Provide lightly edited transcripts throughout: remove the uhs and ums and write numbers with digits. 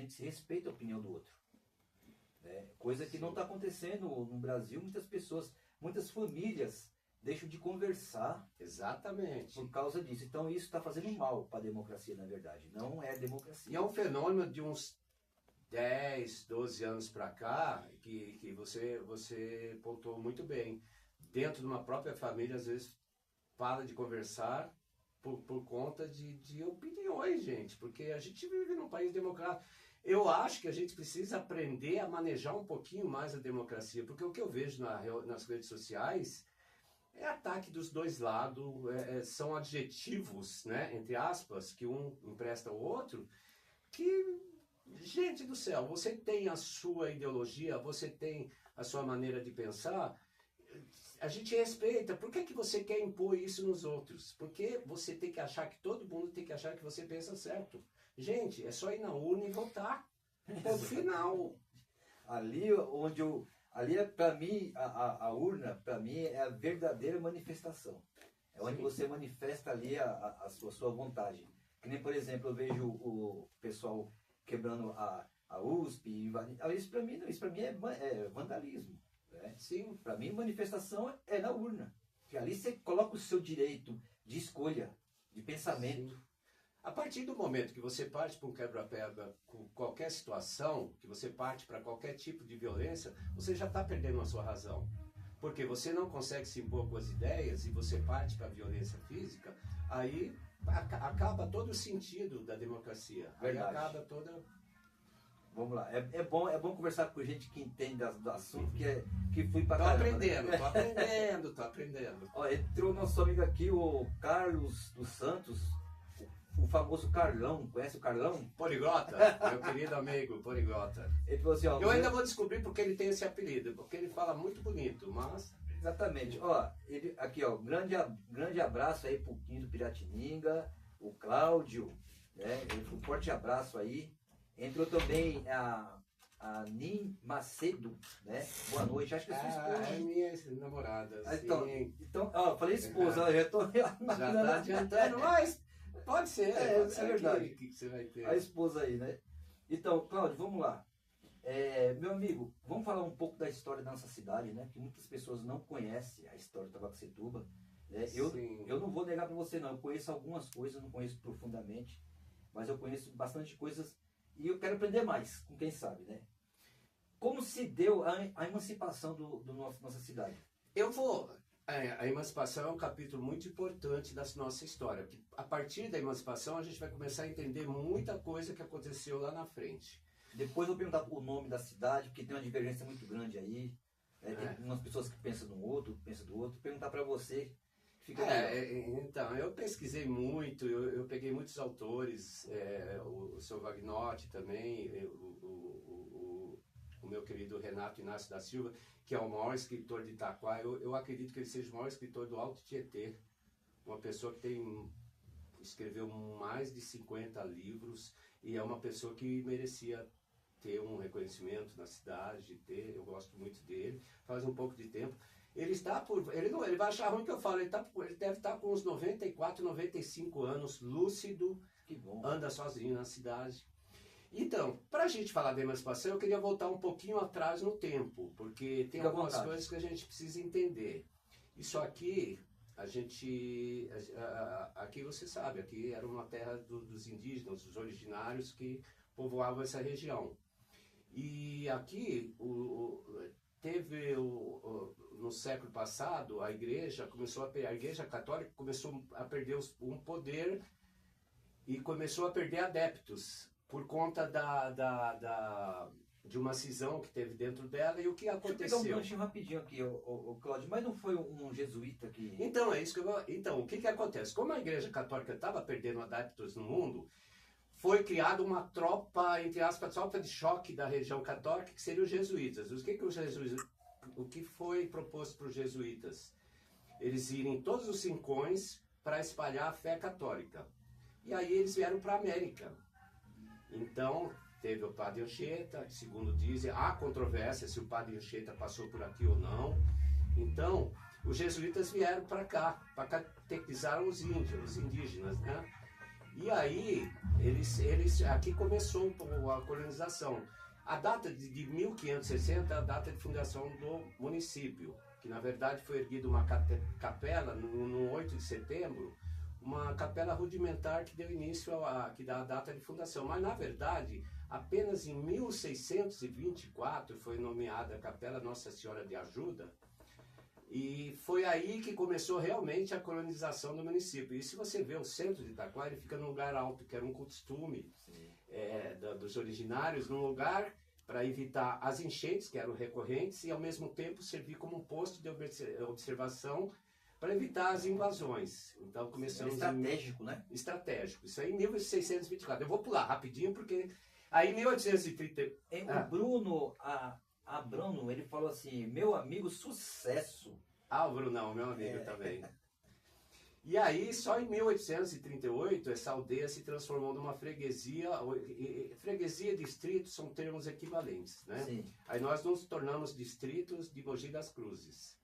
gente se respeita a opinião do outro. Né? Coisa que não está acontecendo no Brasil. Muitas famílias deixam de conversar. Exatamente. Por causa disso. Então isso está fazendo mal para a democracia, na verdade. Não é democracia. E é um fenômeno de uns 10, 12 anos para cá, que você pontuou muito bem. Dentro de uma própria família, às vezes, para de conversar por conta de opiniões, gente. Porque a gente vive num país democrático. Eu acho que a gente precisa aprender a manejar um pouquinho mais a democracia. Porque o que eu vejo nas redes sociais é ataque dos dois lados, são adjetivos, né, entre aspas, que um empresta ao outro, que... Gente do céu, você tem a sua ideologia, você tem a sua maneira de pensar, a gente respeita. Por que você quer impor isso nos outros? Porque você tem que achar que todo mundo tem que achar que você pensa certo. Gente, é só ir na urna e votar. Ponto final. Ali para mim, a urna, para mim, é a verdadeira manifestação. É onde você manifesta ali a sua vontade. Que nem, por exemplo, eu vejo o pessoal quebrando a USP, invadindo. Isso para mim é vandalismo. Né? Sim. Para mim, manifestação é na urna. Porque ali você coloca o seu direito de escolha, de pensamento. Sim. A partir do momento que você parte para um quebra-pega com qualquer situação, que você parte para qualquer tipo de violência, você já está perdendo a sua razão. Porque você não consegue se impor com as ideias e você parte para a violência física, aí acaba todo o sentido da democracia. Aí Verdade. acaba toda... Vamos lá. É bom conversar com gente que entende do assunto, que fui para caramba. Tô aprendendo. Ó, entrou nosso amigo aqui, o Carlos dos Santos, o famoso Carlão. Conhece o Carlão? Poliglota, meu querido amigo, poliglota. Ele falou assim, ó, eu ainda vou descobrir porque ele tem esse apelido, porque ele fala muito bonito, mas... Exatamente. Ó, aqui, ó, grande abraço aí pro Quinto do Piratininga, o Cláudio, né? Um forte abraço aí. Entrou também a Nin Macedo, né? Boa noite. Acho que é sua esposa. É minha namorada, então, ó, falei esposa, ó, já tô... Já tá adiantando, mas pode ser. Pode ser verdade. Que você vai ter. A esposa aí, né? Então, Cláudio, vamos lá. Meu amigo, vamos falar um pouco da história da nossa cidade, né? Que muitas pessoas não conhecem a história de Tabacetuba. Né? Eu não vou negar para você, não. Eu conheço algumas coisas, não conheço profundamente, mas eu conheço bastante coisas e eu quero aprender mais com quem sabe, né? Como se deu a emancipação do nossa cidade? A emancipação é um capítulo muito importante da nossa história. Porque a partir da emancipação a gente vai começar a entender muita coisa que aconteceu lá na frente. Depois eu vou perguntar o nome da cidade, porque tem uma divergência muito grande aí. Né? Tem umas pessoas que pensam no outro, pensam do outro. Perguntar para você, fica então, eu pesquisei muito, eu peguei muitos autores, o seu Wagnotti também, o meu querido Renato Inácio da Silva, que é o maior escritor de Itaquá. Eu acredito que ele seja o maior escritor do Alto Tietê. Uma pessoa que escreveu mais de 50 livros e é uma pessoa que merecia ter um reconhecimento na cidade, eu gosto muito dele, faz um pouco de tempo. Ele vai achar ruim que eu falo, ele deve estar com uns 94, 95 anos, lúcido, que bom. Anda sozinho na cidade. Então, para a gente falar da emancipação, eu queria voltar um pouquinho atrás no tempo, porque tem algumas coisas que a gente precisa entender. Isso aqui, aqui você sabe, aqui era uma terra dos indígenas, dos originários que povoavam essa região. E aqui no século passado, a igreja católica começou a perder um poder e começou a perder adeptos por conta de uma cisão que teve dentro dela. E o que aconteceu? Deixa eu pegar um ganchinho rapidinho aqui, o Cláudio, mas não foi um jesuíta que... Então, é isso que Então, o que acontece? Como a igreja católica estava perdendo adeptos no mundo, foi criada uma tropa, entre aspas, tropa de choque da região católica, que seriam os jesuítas. O que foi proposto para os jesuítas? Eles irem em todos os rincões para espalhar a fé católica. E aí eles vieram para a América. Então, teve o padre Anchieta, segundo dizem, há controvérsia se o padre Anchieta passou por aqui ou não. Então, os jesuítas vieram para cá, para catequizar os indígenas, né? E aí, aqui começou a colonização. A data de 1560 é a data de fundação do município, que na verdade foi erguida uma capela no 8 de setembro, uma capela rudimentar que deu início que dá a data de fundação. Mas na verdade, apenas em 1624 foi nomeada a Capela Nossa Senhora de Ajuda, e foi aí que começou realmente a colonização do município. E se você vê o centro de Itaquá, ele fica num lugar alto, que era um costume dos originários, num lugar para evitar as enchentes, que eram recorrentes, e ao mesmo tempo servir como um posto de observação para evitar as invasões. Então começamos... Estratégico, né? Estratégico. Isso aí em 1624. Eu vou pular rapidinho, porque aí em 1830... O Bruno... Bruno, ele falou assim, meu amigo, sucesso. O Brunão, meu amigo também. E aí, só em 1838, essa aldeia se transformou numa freguesia. Freguesia e distrito são termos equivalentes, né? Sim. Aí nós nos tornamos distritos de Mogi das Cruzes.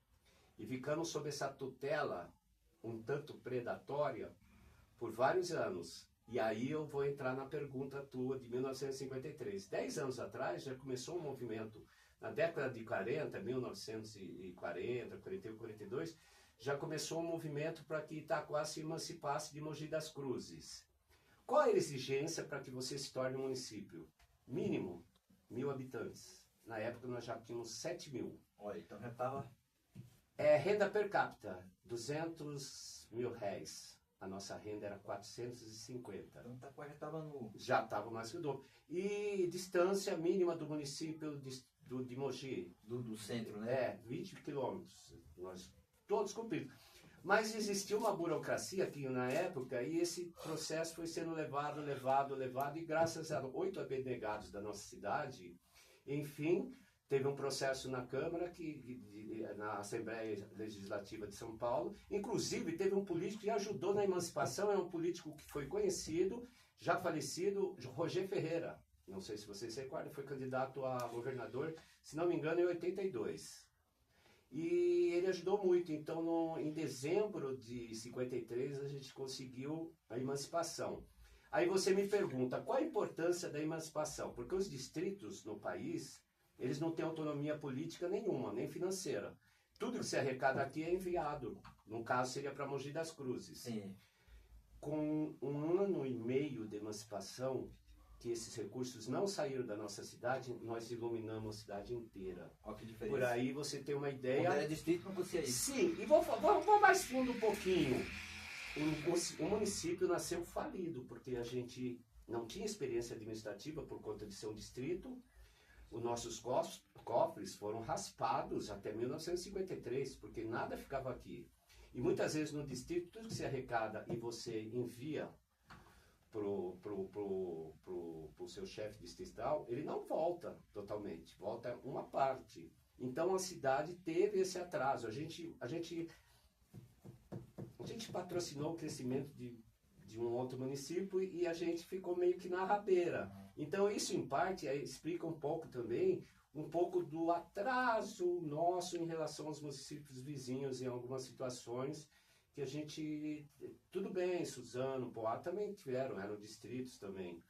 E ficamos sob essa tutela um tanto predatória por vários anos. E aí eu vou entrar na pergunta tua de 1953. 10 anos atrás já começou um movimento. Na década de 40, 1940, 41, 42, já começou um movimento para que Itaquá se emancipasse de Mogi das Cruzes. Qual a exigência para que você se torne um município? Mínimo 1.000 habitantes. Na época nós já tínhamos 7.000. Olha, então já estava... Renda per capita, 200 mil réis. A nossa renda era 450. Então Itaquá já estava no... Já estava mais que o dobro. E distância mínima do município de Mogi. Do centro, né? 20 quilômetros. Nós todos cumpridos. Mas existia uma burocracia aqui na época e esse processo foi sendo levado, e graças a 8 abnegados da nossa cidade, enfim, teve um processo na Câmara, na Assembleia Legislativa de São Paulo. Inclusive, teve um político que ajudou na emancipação, é um político que foi conhecido, já falecido, Roger Ferreira. Não sei se vocês se recordam, foi candidato a governador, se não me engano, em 82. E ele ajudou muito. Então, em dezembro de 53, a gente conseguiu a emancipação. Aí você me pergunta, qual a importância da emancipação? Porque os distritos no país, eles não têm autonomia política nenhuma, nem financeira. Tudo que se arrecada aqui é enviado. No caso, seria para Mogi das Cruzes. Sim. Com 1 ano e meio de emancipação, que esses recursos não saíram da nossa cidade, nós iluminamos a cidade inteira. Olha que diferença. Por aí você tem uma ideia... Quando era distrito, não conseguia isso. Sim, e vou mais fundo um pouquinho. O município nasceu falido, porque a gente não tinha experiência administrativa por conta de ser um distrito. Os nossos cofres foram raspados até 1953, porque nada ficava aqui. E muitas vezes no distrito, tudo que se arrecada e você envia pro seu chefe distrital, ele não volta totalmente, volta uma parte. Então a cidade teve esse atraso. A gente patrocinou o crescimento de um outro município e a gente ficou meio que na rabeira. Então isso em parte explica um pouco também, um pouco do atraso nosso em relação aos municípios vizinhos em algumas situações que a gente, tudo bem, Suzano, Poá também eram distritos também,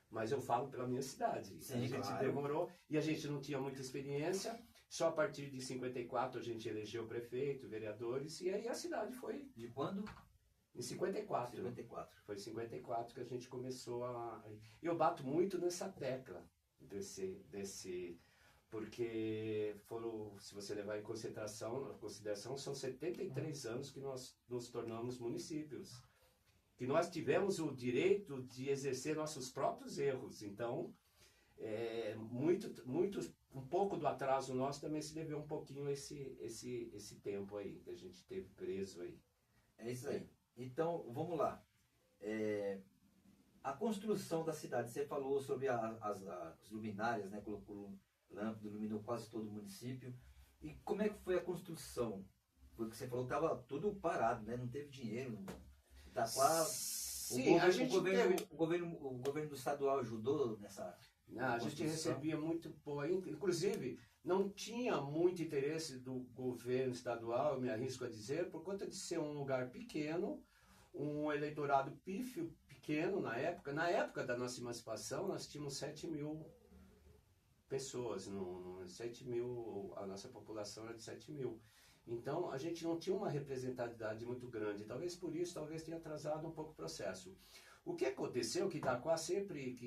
mas eu falo pela minha cidade. Sim, a gente claro. demorou e a gente não tinha muita experiência, só a partir de 54 a gente elegeu prefeito, vereadores, e aí a cidade foi... De quando? Em 54. 54. Foi em 54 que a gente começou a... Eu bato muito nessa tecla porque se você levar em consideração, são 73 anos que nós nos tornamos municípios. Que nós tivemos o direito de exercer nossos próprios erros. Então, um pouco do atraso nosso também se deveu um pouquinho a esse tempo aí, que a gente teve preso aí. É isso aí. Então, vamos lá. A construção da cidade, você falou sobre as luminárias, né? Colocou lâmpada, iluminou quase todo o município. E como é que foi a construção? Porque você falou que estava tudo parado, né? Não teve dinheiro. Itaquá, sim, o governo estadual ajudou nessa a gente recebia muito pouco. Inclusive, não tinha muito interesse do governo estadual, eu me arrisco a dizer, por conta de ser um lugar pequeno, um eleitorado pífio, pequeno na época. Na época da nossa emancipação, nós tínhamos 7 mil pessoas, 7 mil, a nossa população era de 7 mil. Então, a gente não tinha uma representatividade muito grande. Talvez por isso, talvez tenha atrasado um pouco o processo. O que aconteceu, que Itaquá sempre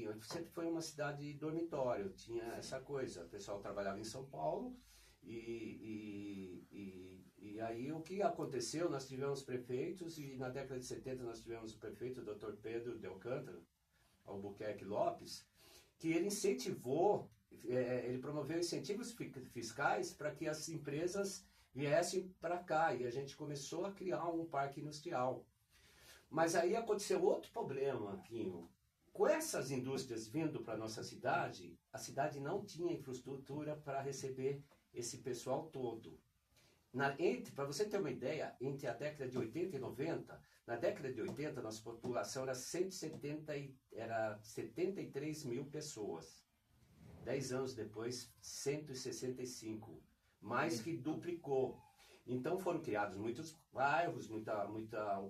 foi uma cidade dormitório, tinha essa coisa. O pessoal trabalhava em São Paulo e aí o que aconteceu, nós tivemos prefeitos e na década de 70 nós tivemos o prefeito, o Dr. Pedro de Alcântara, Albuquerque Lopes, que ele incentivou, ele promoveu incentivos fiscais para que as empresas viessem para cá e a gente começou a criar um parque industrial. Mas aí aconteceu outro problema, Quinho. Com essas indústrias vindo para a nossa cidade, a cidade não tinha infraestrutura para receber esse pessoal todo. Para você ter uma ideia, entre a década de 80 e 90, na década de 80, nossa população era 73 mil pessoas. 10 anos depois, 165. Mais que duplicou. Então foram criados muitos bairros, o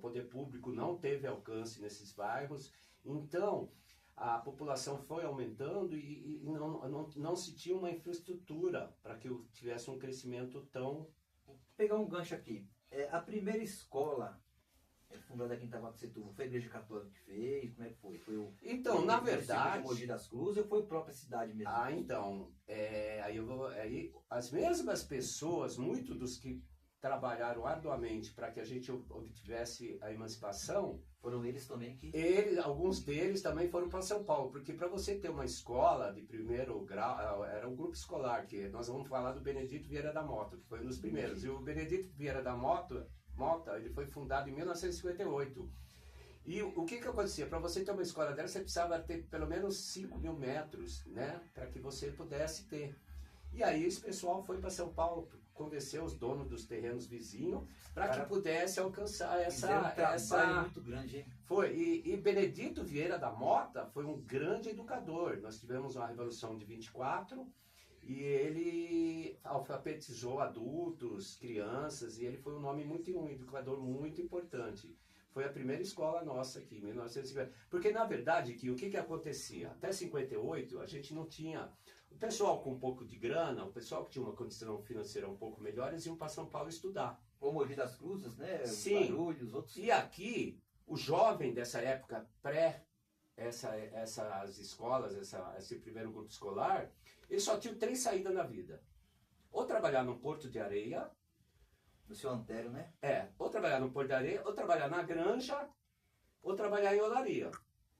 poder público não teve alcance nesses bairros. Então a população foi aumentando e não se tinha uma infraestrutura para que tivesse um crescimento tão... Vou pegar um gancho aqui. A primeira escola fundada aqui em Itaquaquecetuba, foi a Igreja Católica que fez? Como é que foi? Então, na verdade... Mogi das Cruzes ou foi a própria cidade mesmo? Então, aí as mesmas pessoas, muitos dos que trabalharam arduamente para que a gente obtivesse a emancipação... Foram eles também que... Alguns deles também foram para São Paulo, porque para você ter uma escola de primeiro grau, era um grupo escolar, que nós vamos falar do Benedito Vieira da Mota, que foi um dos primeiros. E o Benedito Vieira da Mota, ele foi fundado em 1958. E o que acontecia? Para você ter uma escola dela, você precisava ter pelo menos 5 mil metros, né? Para que você pudesse ter. E aí esse pessoal foi para São Paulo, convenceu os donos dos terrenos vizinhos para que pudesse alcançar essa muito grande, hein? Foi. E Benedito Vieira da Mota foi um grande educador. Nós tivemos uma Revolução de 24 e ele alfabetizou adultos, crianças, e ele foi um educador muito importante. Foi a primeira escola nossa aqui, em 1950. Porque, na verdade, o que acontecia? Até 58, a gente não tinha... O pessoal com um pouco de grana, o pessoal que tinha uma condição financeira um pouco melhor, eles iam para São Paulo estudar. Como Mogi das Cruzes, né? Sim. Barulhos, outros... E aqui, o jovem dessa época, essas escolas, esse primeiro grupo escolar, ele só tinha 3 saídas na vida. Ou trabalhar num porto de areia... Do seu Antério, né? Ou trabalhar no Porto de Areia, ou trabalhar na granja, ou trabalhar em olaria.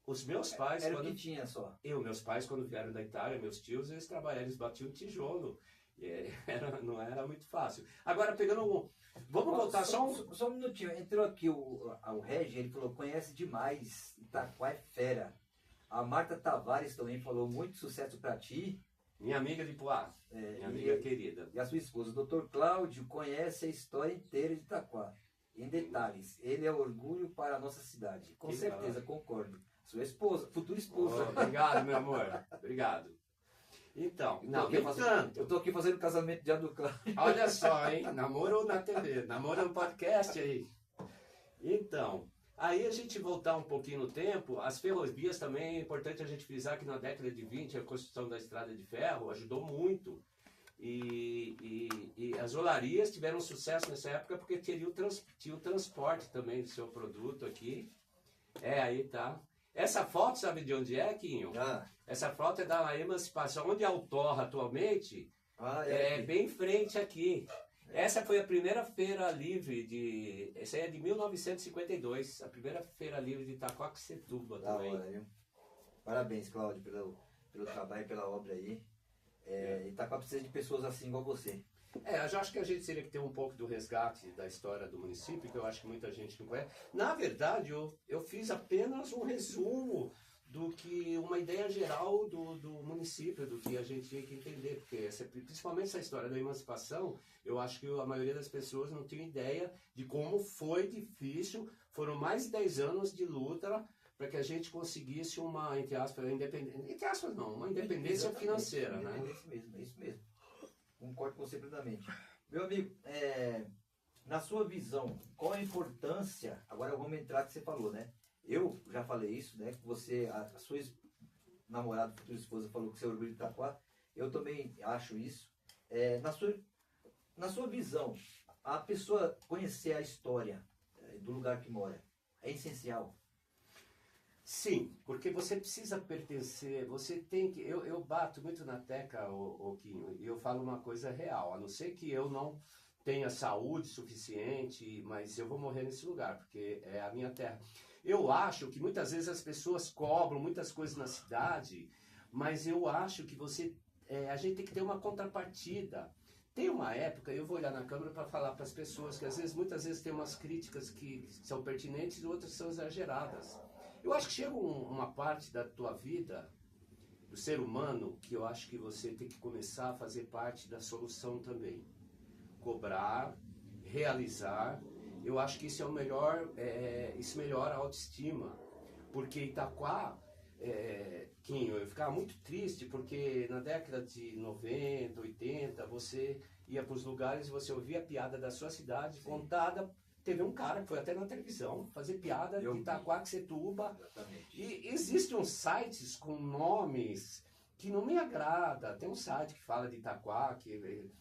Os meus pais... Era o que tinha só. Meus pais, quando vieram da Itália, meus tios, eles trabalharam, eles batiam tijolo. Não era muito fácil. Agora, pegando Vamos voltar só um minutinho. Entrou aqui o Regi, ele falou, conhece demais, Itaquá é fera. A Marta Tavares também falou, muito sucesso pra ti. Minha amiga de Poá, minha amiga querida. E a sua esposa, o Dr. Cláudio, conhece a história inteira de Itaquá. Em detalhes, ele é orgulho para a nossa cidade. Com certeza, concordo. Sua esposa, futura esposa. Obrigado, meu amor. Obrigado. Então, eu tô aqui fazendo casamento de ano do Cláudio. Olha só, hein? Namoro na TV, namoro no podcast aí. Então, aí a gente voltar um pouquinho no tempo, as ferrovias também, é importante a gente frisar que na década de 20 a construção da estrada de ferro ajudou muito. E as olarias tiveram sucesso nessa época porque tinha o transporte também do seu produto aqui. Aí tá. Essa foto, sabe de onde é, Quinho? Essa foto é da Emancipação, onde é o Torra atualmente, bem em frente aqui. Essa foi a primeira feira livre essa aí é de 1952, a primeira feira livre de Itaquaquecetuba também. Hora, parabéns, Cláudio, pelo trabalho e pela obra aí. Itaquá precisa de pessoas assim igual você. Eu já acho que a gente teria que ter um pouco do resgate da história do município, que eu acho que muita gente não conhece. Na verdade, eu fiz apenas um resumo uma ideia geral do município, do que a gente tinha que entender, porque principalmente essa história da emancipação, eu acho que a maioria das pessoas não tinha ideia de como foi difícil, foram mais de 10 anos de luta para que a gente conseguisse uma, entre aspas, uma independência financeira, né? É isso mesmo. Concordo com você plenamente. Meu amigo, na sua visão, qual a importância, agora vamos entrar que você falou, né? Eu já falei isso, né? Que você, a sua namorada, futura esposa, falou que você é orgulho de Itaquá. Eu também acho isso. Na sua visão, a pessoa conhecer a história do lugar que mora é essencial? Sim, porque você precisa pertencer, você tem que... Eu bato muito na tecla, ô Quinho, e eu falo uma coisa real, a não ser que eu não tenha saúde suficiente, mas eu vou morrer nesse lugar, porque é a minha terra. Eu acho que muitas vezes as pessoas cobram muitas coisas na cidade, mas eu acho que a gente tem que ter uma contrapartida. Tem uma época, eu vou olhar na câmera para falar para as pessoas que muitas vezes tem umas críticas que são pertinentes e outras são exageradas. Eu acho que chega uma parte da tua vida, do ser humano, que eu acho que você tem que começar a fazer parte da solução também. Cobrar, realizar. Eu acho que isso é o melhor, isso melhora a autoestima. Porque Itaquá, Quinho, eu ficava muito triste porque na década de 90, 80, você ia para os lugares e você ouvia a piada da sua cidade contada. Teve um cara que foi até na televisão fazer piada de Itaquaquecetuba. E existem uns sites com nomes que não me agrada. Tem um site que fala de Itaquá, que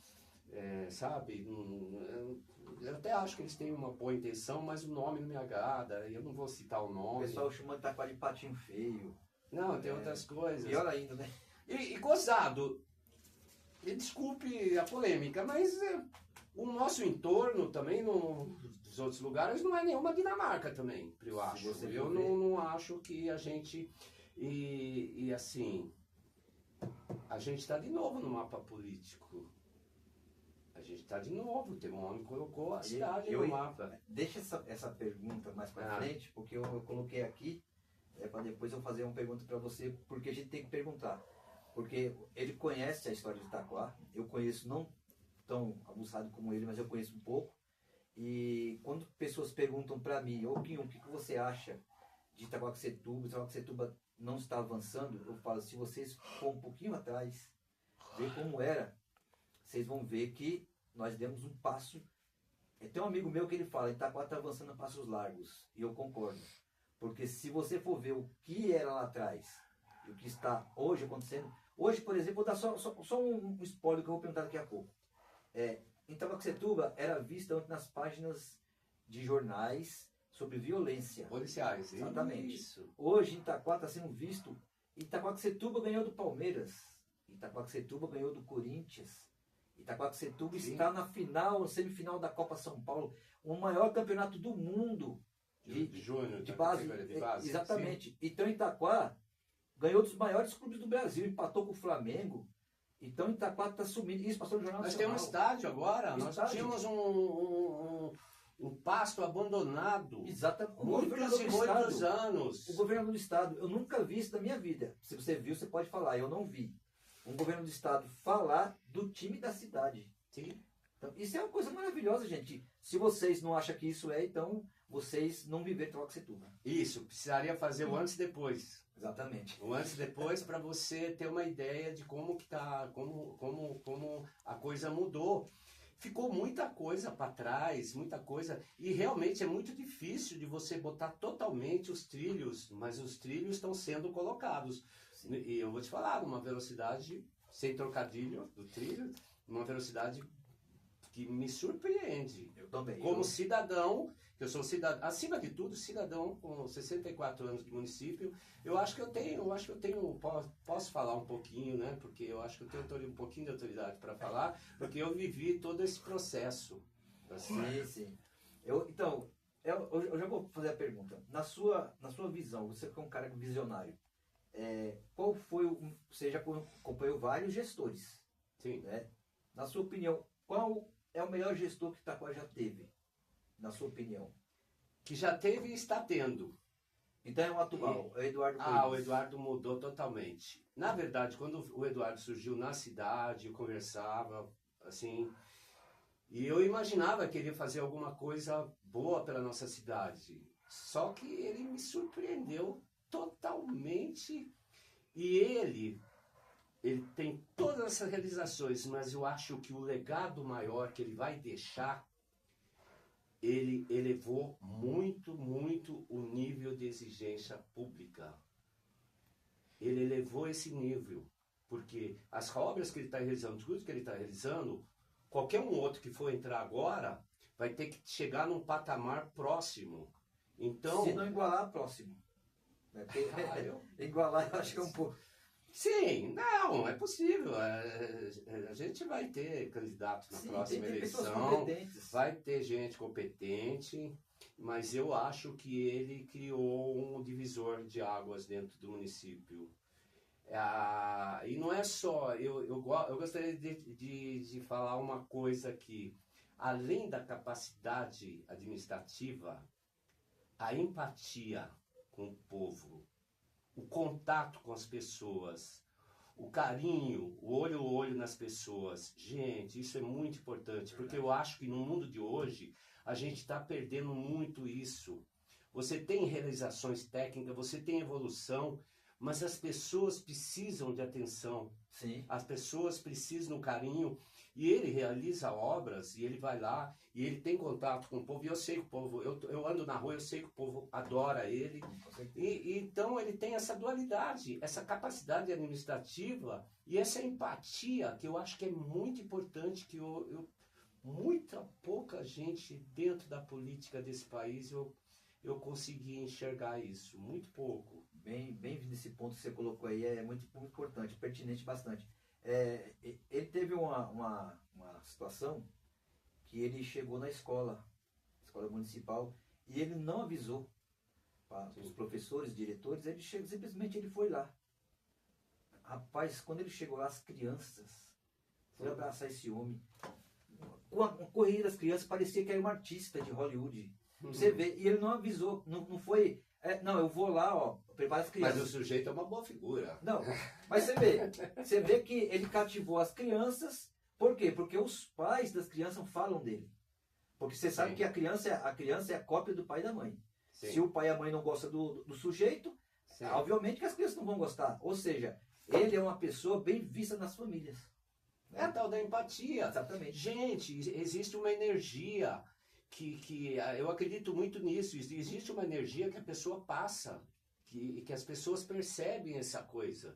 sabe? Eu até acho que eles têm uma boa intenção, mas o nome não me agrada. Eu não vou citar o nome. O pessoal chama Itaquá de patinho feio. Não, tem outras coisas. Pior ainda, né? E gozado, desculpe a polêmica, mas o nosso entorno também, dos outros lugares, não é nenhuma Dinamarca também, eu acho. Eu não acho que a gente... E assim, a gente está de novo no mapa político. A gente está de novo, tem um homem que colocou a cidade no mapa. Deixa essa pergunta mais para frente, porque eu coloquei aqui, para depois eu fazer uma pergunta para você, porque a gente tem que perguntar. Porque ele conhece a história de Itaquá, eu conheço, não tão abuçado como ele, mas eu conheço um pouco. E quando pessoas perguntam para mim, ô Quinho, o que você acha de Itaquaquecetuba não está avançando, eu falo, se vocês for um pouquinho atrás, ver como era, vocês vão ver que nós demos um passo. Tem um amigo meu que ele fala, Itaquá está avançando a passos largos, e eu concordo. Porque se você for ver o que era lá atrás e o que está hoje acontecendo, hoje, por exemplo, vou dar só um spoiler que eu vou perguntar daqui a pouco. Itaquaquecetuba era vista antes nas páginas de jornais sobre violência. Policiais, exatamente. Isso. Hoje Itaquá está sendo visto. Itaquaquecetuba ganhou do Palmeiras. Itaquaquecetuba ganhou do Corinthians. Itaquaquecetuba está na semifinal da Copa São Paulo, o maior campeonato do mundo de base. Exatamente. Sim. Então Itaquá ganhou dos maiores clubes do Brasil, empatou com o Flamengo. Então Itaquá está sumindo. Isso passou no Jornal Nacional. Nós temos um estádio agora. Nós tínhamos um pasto abandonado. Exatamente. Muitos anos. O governador do estado, eu nunca vi isso na minha vida. Se você viu, você pode falar. Eu não vi. Um governo do estado falar do time da cidade. Sim. Então, isso é uma coisa maravilhosa, gente. Se vocês não acham que isso então vocês não viveram Itaquaquecetuba. Isso, precisaria fazer o antes e depois. Exatamente. O antes e depois para você ter uma ideia de como que tá, como a coisa mudou. Ficou muita coisa para trás, muita coisa, e realmente é muito difícil de você botar totalmente os trilhos, mas os trilhos estão sendo colocados. Sim. E eu vou te falar, numa velocidade, sem trocadilho do trilho, uma velocidade que me surpreende. Eu também. Como cidadão, eu sou cidadão, acima de tudo, cidadão com 64 anos de município, eu acho que eu tenho, posso falar um pouquinho, né? Porque eu acho que eu tenho um pouquinho de autoridade para falar, porque eu vivi todo esse processo. Assim. Sim. Então, eu já vou fazer a pergunta. Na sua visão, você que é um cara visionário, qual foi você já acompanhou vários gestores. Sim. Né? Na sua opinião, qual é o melhor gestor que Itaquá já teve? Na sua opinião? Que já teve e está tendo. Então é o atual, o Eduardo Coelho. O Eduardo mudou totalmente. Na verdade, quando o Eduardo surgiu na cidade, eu conversava, assim, e eu imaginava que ele ia fazer alguma coisa boa pela nossa cidade. Só que ele me surpreendeu totalmente. E ele tem todas essas realizações, mas eu acho que o legado maior que ele vai deixar ele elevou muito, muito o nível de exigência pública. Ele elevou esse nível, porque as obras que ele está realizando, tudo que ele está realizando, qualquer um outro que for entrar agora, vai ter que chegar num patamar próximo. Então, se não igualar, próximo. Né? Igualar, eu acho que é um pouco... Sim, não, é possível. A gente vai ter candidatos na próxima eleição, vai ter gente competente, mas eu acho que ele criou um divisor de águas dentro do município. E não é só, eu gostaria de falar uma coisa aqui. Além da capacidade administrativa, a empatia com o povo, o contato com as pessoas, o carinho, o olho a olho nas pessoas. Gente, isso é muito importante, porque eu acho que no mundo de hoje a gente está perdendo muito isso. Você tem realizações técnicas, você tem evolução, mas as pessoas precisam de atenção. Sim. As pessoas precisam do carinho. E ele realiza obras, e ele vai lá, e ele tem contato com o povo, e eu sei que o povo, eu ando na rua, eu sei que o povo adora ele. E então ele tem essa dualidade, essa capacidade administrativa e essa empatia, que eu acho que é muito importante, que muita pouca gente dentro da política desse país eu consegui enxergar isso, muito pouco. Bem vindo esse ponto que você colocou aí, é muito, muito importante, pertinente bastante. Ele teve uma situação que ele chegou na escola municipal, e ele não avisou para os professores, diretores, simplesmente ele foi lá. Rapaz, quando ele chegou lá, as crianças foram abraçar esse homem. Com a corrida das crianças, parecia que era um artista de Hollywood. Você vê, e ele não avisou, não foi... não, eu vou lá, ó, prepara as crianças. Mas o sujeito é uma boa figura. Não, mas você vê que ele cativou as crianças. Por quê? Porque os pais das crianças falam dele. Porque você sabe que a criança é a cópia do pai e da mãe. Sim. Se o pai e a mãe não gostam do sujeito, obviamente que as crianças não vão gostar. Ou seja, ele é uma pessoa bem vista nas famílias. Né? É a tal da empatia. Exatamente. Gente, existe uma energia que eu acredito muito nisso. Existe uma energia que a pessoa passa, que as pessoas percebem essa coisa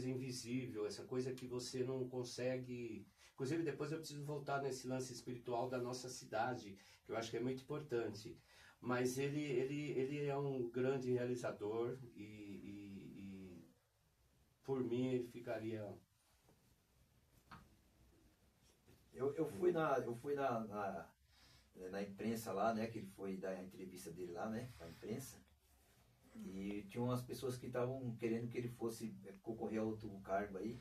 invisível, essa coisa que você não consegue. Inclusive, depois eu preciso voltar nesse lance espiritual da nossa cidade, que eu acho que é muito importante. Mas ele é um grande realizador e por mim ele ficaria. Eu fui na imprensa lá, né, que ele foi dar a entrevista dele lá, né, pra imprensa, e tinha umas pessoas que estavam querendo que ele fosse concorrer a outro cargo aí,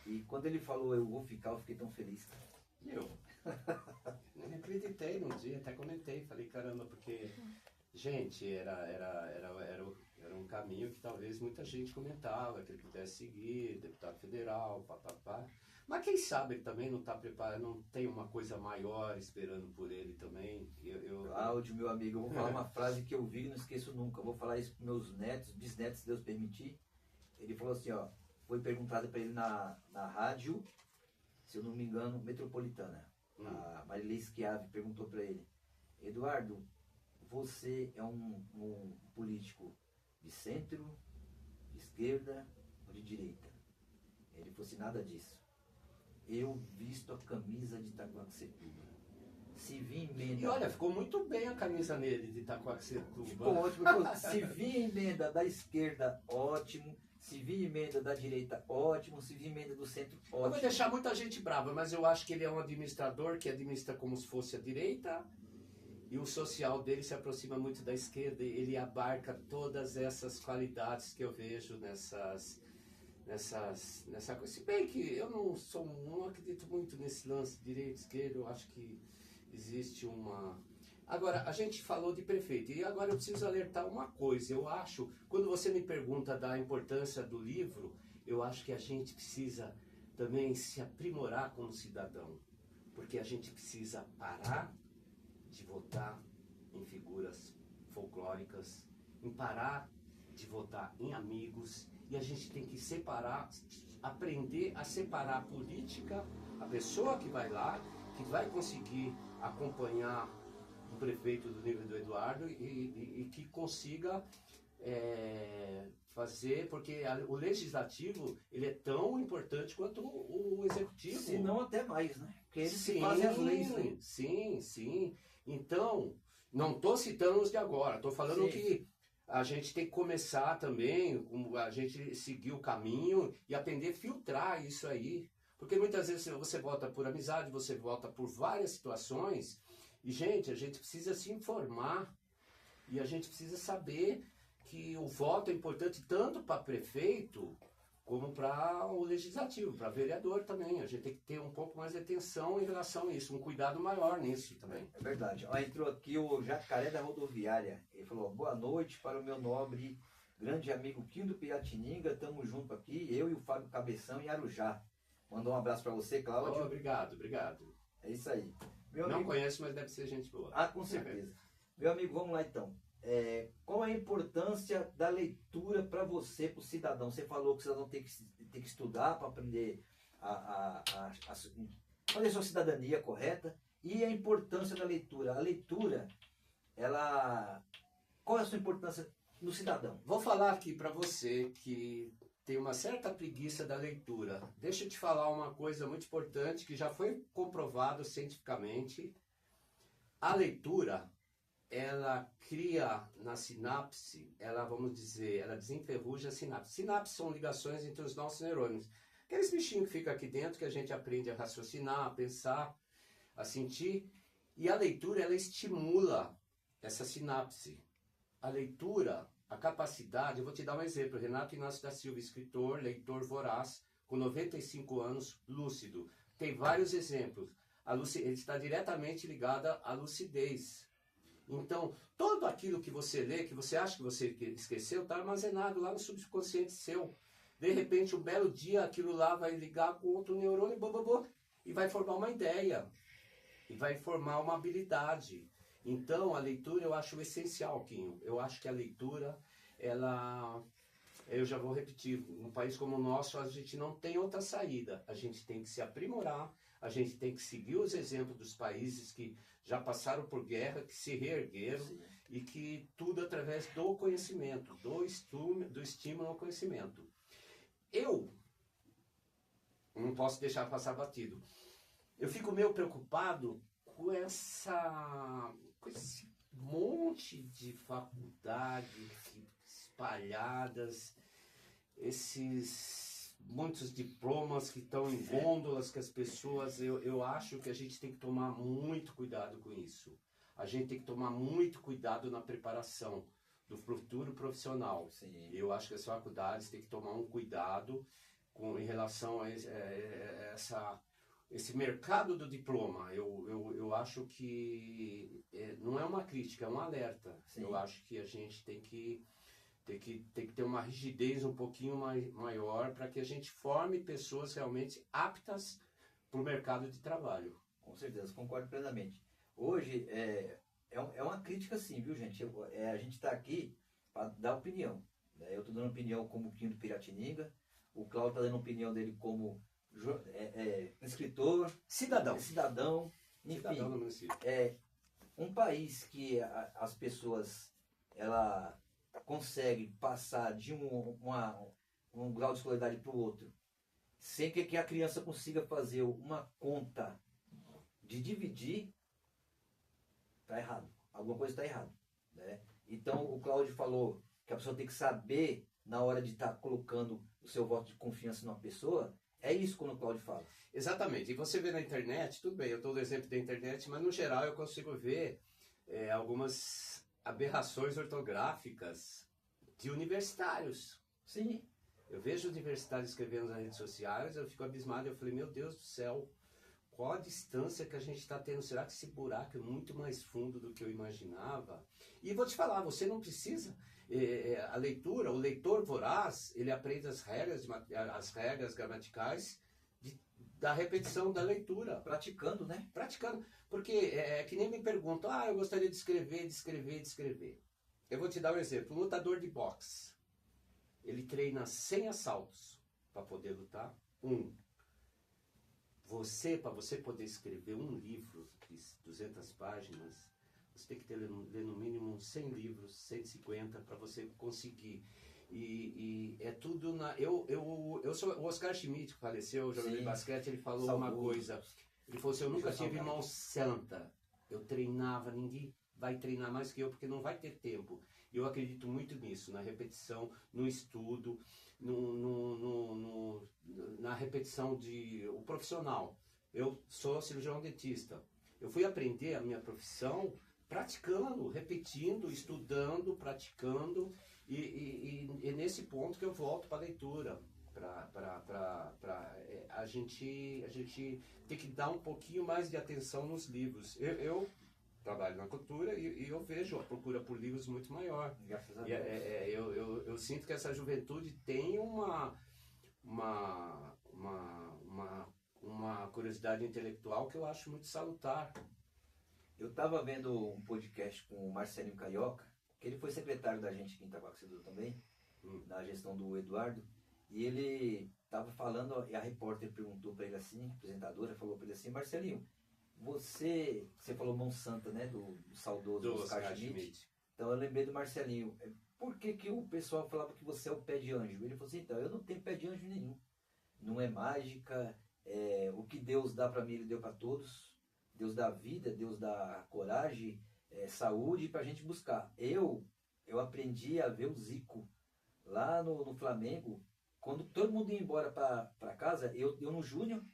e quando ele falou, eu vou ficar, eu fiquei tão feliz. Eu acreditei num dia, até comentei, falei, caramba, porque, gente, era um caminho que talvez muita gente comentava, que ele pudesse seguir, deputado federal, papapá. Mas quem sabe ele também não está preparado, não tem uma coisa maior esperando por ele também. Cláudio, meu amigo, eu vou falar uma frase que eu vi e não esqueço nunca. Eu vou falar isso para meus netos, bisnetos, se Deus permitir. Ele falou assim, ó, foi perguntado para ele na rádio, se eu não me engano, Metropolitana. A Marilei Schiavi perguntou para ele, Eduardo, você é um político de centro, de esquerda ou de direita? Ele falou assim, nada disso. Eu visto a camisa de Itaquaquecetuba. Se vir emenda... E olha, ficou muito bem a camisa nele de Itaquaquecetuba. Ficou ótimo. Se vir emenda da esquerda, ótimo. Se vir emenda da direita, ótimo. Se vir emenda do centro, ótimo. Eu vou deixar muita gente brava, mas eu acho que ele é um administrador que administra como se fosse a direita. E o social dele se aproxima muito da esquerda. Ele abarca todas essas qualidades que eu vejo nessa coisa. Se bem que eu não acredito muito nesse lance direita, esquerda, eu acho que existe uma... Agora, a gente falou de prefeito, e agora eu preciso alertar uma coisa, eu acho, quando você me pergunta da importância do livro, eu acho que a gente precisa também se aprimorar como cidadão, porque a gente precisa parar de votar em figuras folclóricas, em parar de votar em amigos, e a gente tem que separar, aprender a separar a política, a pessoa que vai lá, que vai conseguir acompanhar um prefeito do nível do Eduardo e que consiga fazer, porque o legislativo ele é tão importante quanto o executivo. Se não até mais, né? Porque eles que fazem as leis. Né? Sim. Então, não estou citando os de agora, estou falando que a gente tem que começar também, a gente seguir o caminho e aprender a filtrar isso aí. Porque muitas vezes você vota por amizade, você vota por várias situações. E, gente, a gente precisa se informar. E a gente precisa saber que o voto é importante tanto para prefeito como para o legislativo, para vereador também. A gente tem que ter um pouco mais de atenção em relação a isso, um cuidado maior nisso também. É verdade. Ó, entrou aqui o Jacaré da Rodoviária. Ele falou, boa noite para o meu nobre, grande amigo Quinho do Piratininga. Tamo junto aqui, eu e o Fábio Cabeção em Arujá. Mandou um abraço para você, Cláudio. Obrigado. É isso aí. Meu Não amigo... conheço, mas deve ser gente boa. Ah, com certeza. Meu amigo, vamos lá então. Qual a importância da leitura para você, para o cidadão? Você falou que o cidadão tem que estudar para aprender a fazer sua cidadania correta. E a importância da leitura? A leitura, qual é a sua importância no cidadão? Vou falar aqui para você que tem uma certa preguiça da leitura. Deixa eu te falar uma coisa muito importante que já foi comprovado cientificamente. A leitura, ela cria na sinapse, ela desenferruja a sinapse. Sinapses são ligações entre os nossos neurônios. Aqueles bichinhos que ficam aqui dentro que a gente aprende a raciocinar, a pensar, a sentir. E a leitura, ela estimula essa sinapse. A leitura, a capacidade, eu vou te dar um exemplo. Renato Inácio da Silva, escritor, leitor voraz, com 95 anos, lúcido. Tem vários exemplos. Ele está diretamente ligado à lucidez. Então, tudo aquilo que você lê, que você acha que você esqueceu, está armazenado lá no subconsciente seu. De repente, um belo dia, aquilo lá vai ligar com outro neurônio, e vai formar uma ideia. E vai formar uma habilidade. Então, a leitura eu acho essencial, Quinho. Eu acho que a leitura, eu já vou repetir, num país como o nosso, a gente não tem outra saída. A gente tem que se aprimorar, a gente tem que seguir os exemplos dos países que já passaram por guerra, que se reergueram. Sim. E que tudo através do conhecimento, do estímulo ao conhecimento. Eu não posso deixar passar batido. Eu fico meio preocupado com esse monte de faculdades espalhadas, esses muitos diplomas que estão em gôndolas que as pessoas... Eu acho que a gente tem que tomar muito cuidado com isso. A gente tem que tomar muito cuidado na preparação do futuro profissional. Sim. Eu acho que as faculdades têm que tomar um cuidado em relação a esse mercado do diploma. Eu acho que não é uma crítica, é um alerta. Sim. Eu acho que a gente tem que ter uma rigidez um pouquinho maior para que a gente forme pessoas realmente aptas para o mercado de trabalho. Com certeza, concordo plenamente. Hoje é uma crítica sim, viu, gente? A gente está aqui para dar opinião. Né? Eu estou dando opinião como Quinho do Piratininga, o Cláudio está dando opinião dele como escritor, cidadão, enfim. Cidadão do município. Um país que as pessoas conseguem passar de um grau de escolaridade para o outro, sem que a criança consiga fazer uma conta de dividir, está errado. Alguma coisa está errada. Né? Então, o Cláudio falou que a pessoa tem que saber, na hora de estar colocando o seu voto de confiança numa pessoa, é isso quando o Cláudio fala. Exatamente. E você vê na internet, tudo bem, eu estou no exemplo da internet, mas no geral eu consigo ver algumas aberrações ortográficas de universitários. Sim. Eu vejo universitários escrevendo nas redes sociais, eu fico abismado, eu falei, meu Deus do céu, qual a distância que a gente está tendo? Será que esse buraco é muito mais fundo do que eu imaginava? E vou te falar, você não precisa... a leitura, o leitor voraz, ele aprende as regras gramaticais da repetição da leitura. Praticando, né? Praticando. Porque é que nem me perguntam, eu gostaria de escrever. Eu vou te dar um exemplo. Um lutador de boxe, ele treina 100 assaltos para poder lutar. Para você poder escrever um livro de 200 páginas, Você tem que ler no mínimo 100 livros, 150, para você conseguir. E é tudo na... Eu sou o Oscar Schmidt, que faleceu, jogador de basquete, ele falou uma coisa. Ele falou assim, eu nunca tive mão santa. Eu treinava, ninguém vai treinar mais que eu, porque não vai ter tempo. E eu acredito muito nisso, na repetição, no estudo, na repetição o profissional. Eu sou cirurgião dentista. Eu fui aprender a minha profissão praticando, repetindo, estudando, praticando, e nesse ponto que eu volto para a leitura, a gente tem que dar um pouquinho mais de atenção nos livros. Eu trabalho na cultura e eu vejo a procura por livros muito maior. Graças a Deus. Eu sinto que essa juventude tem uma curiosidade intelectual que eu acho muito salutar. Eu estava vendo um podcast com o Marcelinho Carioca, que ele foi secretário da gente aqui em Tabaxetuba também, na gestão do Eduardo, e ele estava falando, e a repórter perguntou para ele assim, a apresentadora falou para ele assim, Marcelinho, você falou mão santa, né, do saudoso Oscar Schmidt. Então eu lembrei do Marcelinho, por que o pessoal falava que você é o pé de anjo? Ele falou assim, então, eu não tenho pé de anjo nenhum, não é mágica, o que Deus dá para mim, Ele deu para todos. Deus dá vida, Deus dá coragem, saúde para a gente buscar. Eu aprendi a ver o Zico lá no Flamengo, quando todo mundo ia embora para casa, eu no Júnior,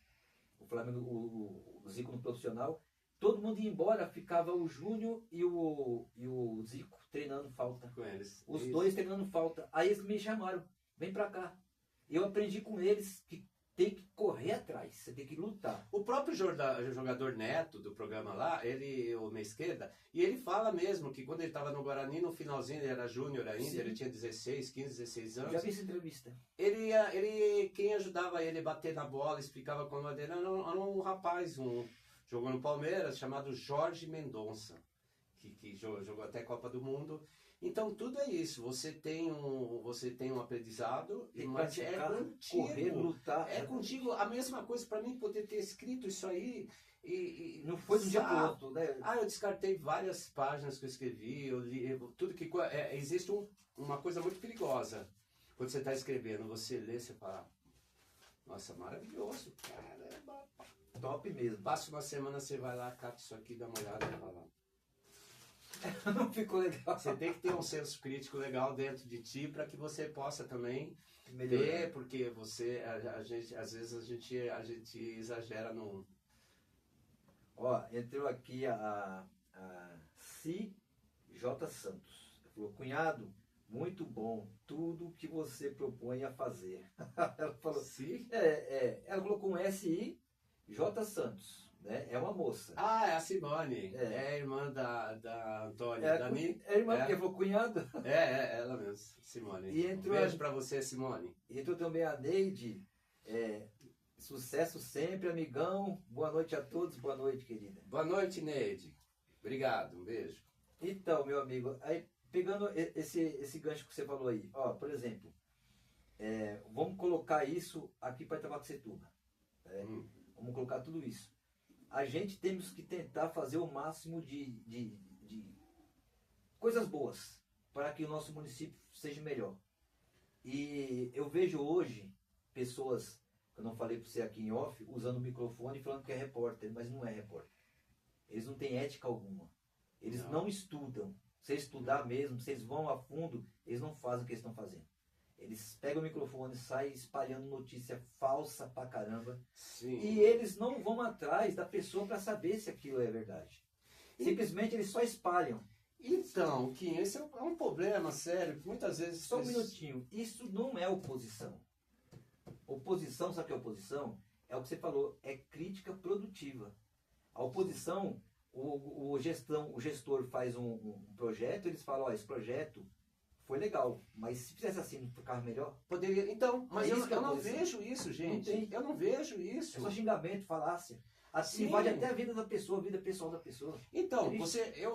o Flamengo, o Zico no profissional, todo mundo ia embora, ficava o Júnior e o Zico treinando falta. Com eles. Os dois treinando falta. Aí eles me chamaram, vem para cá. Eu aprendi com eles que tem que correr atrás, você tem que lutar. O próprio jogador Neto do programa lá, o meia esquerda, e ele fala mesmo que quando ele estava no Guarani, no finalzinho, ele era júnior ainda, sim. Ele tinha 16, 15, 16 anos. Já vi essa entrevista. Quem ajudava ele a bater na bola, explicava como ele era um rapaz, jogou no Palmeiras, chamado Jorge Mendonça, que jogou até Copa do Mundo. Então tudo é isso, você tem um aprendizado, mas é contigo, correr, lutar. É contigo, a mesma coisa para mim poder ter escrito isso aí e não foi de um dia para o outro, né? Eu descartei várias páginas que eu escrevi, eu li, tudo que existe uma coisa muito perigosa quando você está escrevendo, você lê, você fala, nossa, maravilhoso, caramba, top mesmo. Passa uma semana, você vai lá, cata isso aqui, dá uma olhada e fala. Não ficou legal. Você tem que ter um senso crítico legal dentro de ti para que você possa também ver, porque às vezes a gente exagera no... Ó, entrou aqui a C. J. Santos. Ela falou, cunhado, muito bom, tudo que você propõe a fazer. Ela falou, sim? Ela colocou um S.I. J. Santos. Né? É uma moça. É a Simone. É a irmã da Antônia. Dani. É a irmã, porque falou cunhado. Ela mesmo, Simone. E entrou beijo pra você, Simone. Entrou também a Neide. Sucesso sempre, amigão. Boa noite a todos. Boa noite, querida. Boa noite, Neide. Obrigado, um beijo. Então, meu amigo, aí pegando esse gancho que você falou aí, ó, por exemplo, vamos colocar isso aqui para Itabaxetuba. Vamos colocar tudo isso. A gente temos que tentar fazer o máximo de coisas boas para que o nosso município seja melhor. E eu vejo hoje pessoas, que eu não falei para você aqui em off, usando o microfone e falando que é repórter, mas não é repórter. Eles não têm ética alguma. Eles não estudam. Se eles estudar mesmo, se eles vão a fundo, eles não fazem o que eles estão fazendo. Eles pegam o microfone, saem espalhando notícia falsa pra caramba. Sim. E eles não vão atrás da pessoa para saber se aquilo é verdade. Simplesmente eles só espalham. Então, Kim, esse é um problema sério, que muitas vezes... Só um minutinho. Isso não é oposição. Oposição, sabe o que é oposição? É o que você falou, é crítica produtiva. A oposição, o gestor faz um projeto, eles falam, ó, esse projeto foi legal, mas se fizesse assim, não ficava melhor? Poderia, então, mas eu não vejo isso, gente. Não eu não vejo isso. É só xingamento, falácia. Assim, invade até a vida da pessoa, a vida pessoal da pessoa. Então,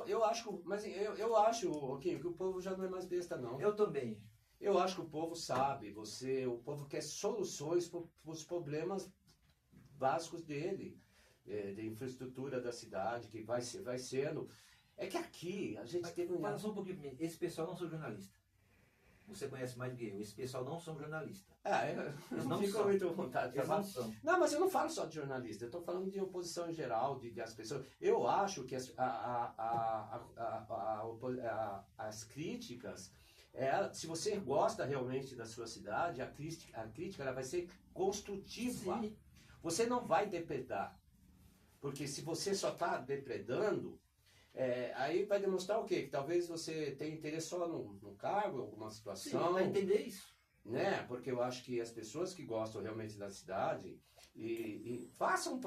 eu acho, mas eu acho, Kim, que o povo já não é mais besta, não. Eu também. Eu acho que o povo sabe, o povo quer soluções para os problemas básicos dele, de infraestrutura da cidade, que vai sendo. É que aqui a gente teve um... Fala só um pouquinho pra mim. Esse pessoal não são jornalistas. Você conhece mais do que eu. Esse pessoal não são jornalistas. Eles não ficam muito à vontade de falar. Não, mas eu não falo só de jornalista. Eu estou falando de oposição em geral, de as pessoas... Eu acho que as críticas... se você gosta realmente da sua cidade, a crítica ela vai ser construtiva. Sim. Você não vai depredar. Porque se você só está depredando... aí vai demonstrar o quê? Que talvez você tenha interesse só no cargo, alguma situação. Sim, vai entender isso. Né? Porque eu acho que as pessoas que gostam realmente da cidade façam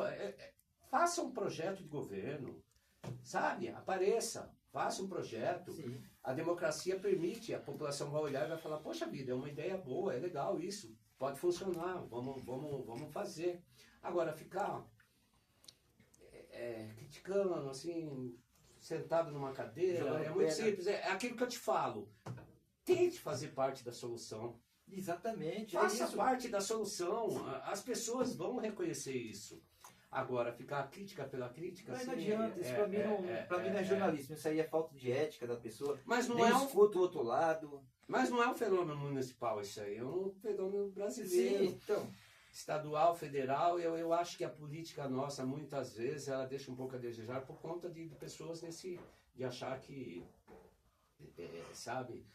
um projeto de governo, sabe? Apareça, faça um projeto. Sim. A democracia permite, a população vai olhar e vai falar, poxa vida, é uma ideia boa, é legal isso, pode funcionar, vamos fazer. Agora, ficar criticando, assim... sentado numa cadeira, é muito simples, é aquilo que eu te falo. Tente fazer parte da solução. Exatamente. Faça parte da solução. As pessoas vão reconhecer isso. Agora, ficar crítica pela crítica... Não adianta, isso pra mim não é jornalismo, isso aí é falta de ética da pessoa. Mas não escuta o outro lado. Mas não é um fenômeno municipal isso aí, é um fenômeno brasileiro. Sim, então... Estadual, federal, eu acho que a política nossa, muitas vezes, ela deixa um pouco a desejar por conta de pessoas de achar que, sabe,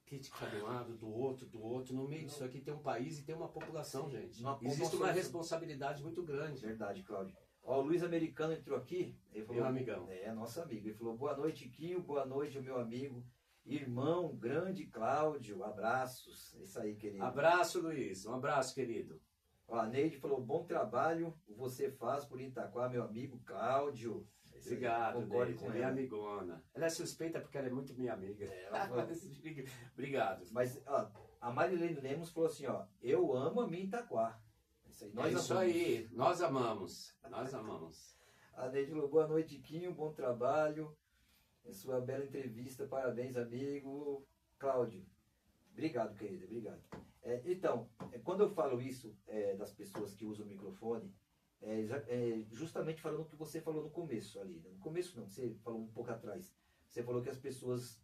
criticar de um lado, do outro. No meio disso aqui tem um país e tem uma população, gente. Existe uma responsabilidade muito grande. Verdade, Cláudio. Ó, o Luiz Americano entrou aqui. Ele falou, meu amigão. Nosso amigo. Ele falou, boa noite, Quinho, boa noite, meu amigo. Irmão, grande Cláudio, abraços. É isso aí, querido. Abraço, Luiz. Um abraço, querido. Ó, a Neide falou, bom trabalho você faz por Itaquá, meu amigo Cláudio. Obrigado, Neide, é minha amigona. Ela é suspeita porque ela é muito minha amiga. Obrigado. Mas, ó, a Marilene Lemos falou assim, ó, eu amo a minha Itaquá. Isso aí, nós amamos. Nós amamos. A Neide falou, boa noite, Quinho, bom trabalho. Sua bela entrevista, parabéns, amigo. Cláudio, obrigado, querida, obrigado. Então, quando eu falo isso das pessoas que usam o microfone, justamente falando o que você falou no começo ali. No começo não, você falou um pouco atrás. Você falou que as pessoas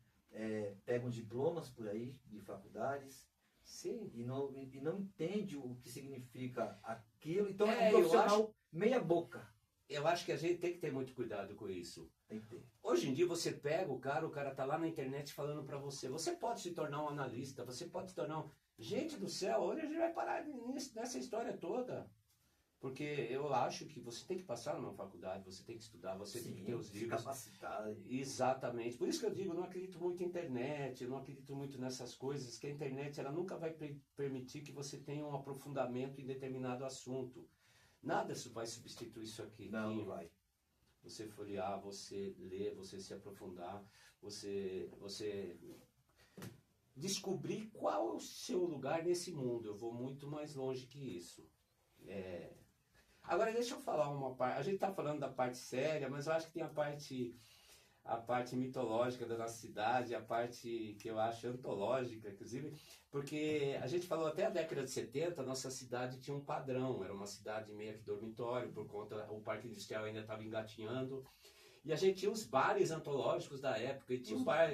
pegam diplomas por aí, de faculdades, sim, e não entende o que significa aquilo. Então é um profissional meia boca. Eu acho que a gente tem que ter muito cuidado com isso. Tem que ter. Hoje em dia você pega o cara tá lá na internet falando pra você. Você pode se tornar um analista, você pode se tornar um... Gente do céu, onde a gente vai parar nessa história toda? Porque eu acho que você tem que passar numa faculdade, você tem que estudar, você tem que ter os livros. Capacitar. Exatamente. Por isso que eu digo, eu não acredito muito em internet, eu não acredito muito nessas coisas, que a internet ela nunca vai permitir que você tenha um aprofundamento em determinado assunto. Nada vai substituir isso aqui. Não vai. Você folhear, você ler, você se aprofundar, você descobrir qual é o seu lugar nesse mundo. Eu vou muito mais longe que isso. Agora deixa eu falar uma parte. A gente está falando da parte séria, mas eu acho que tem a parte mitológica da nossa cidade, a parte que eu acho antológica, inclusive, porque a gente falou até a década de 70, a nossa cidade tinha um padrão, era uma cidade meio que dormitório, por conta, o parque industrial ainda estava engatinhando, e a gente tinha os bares antológicos da época, e tinha um bar,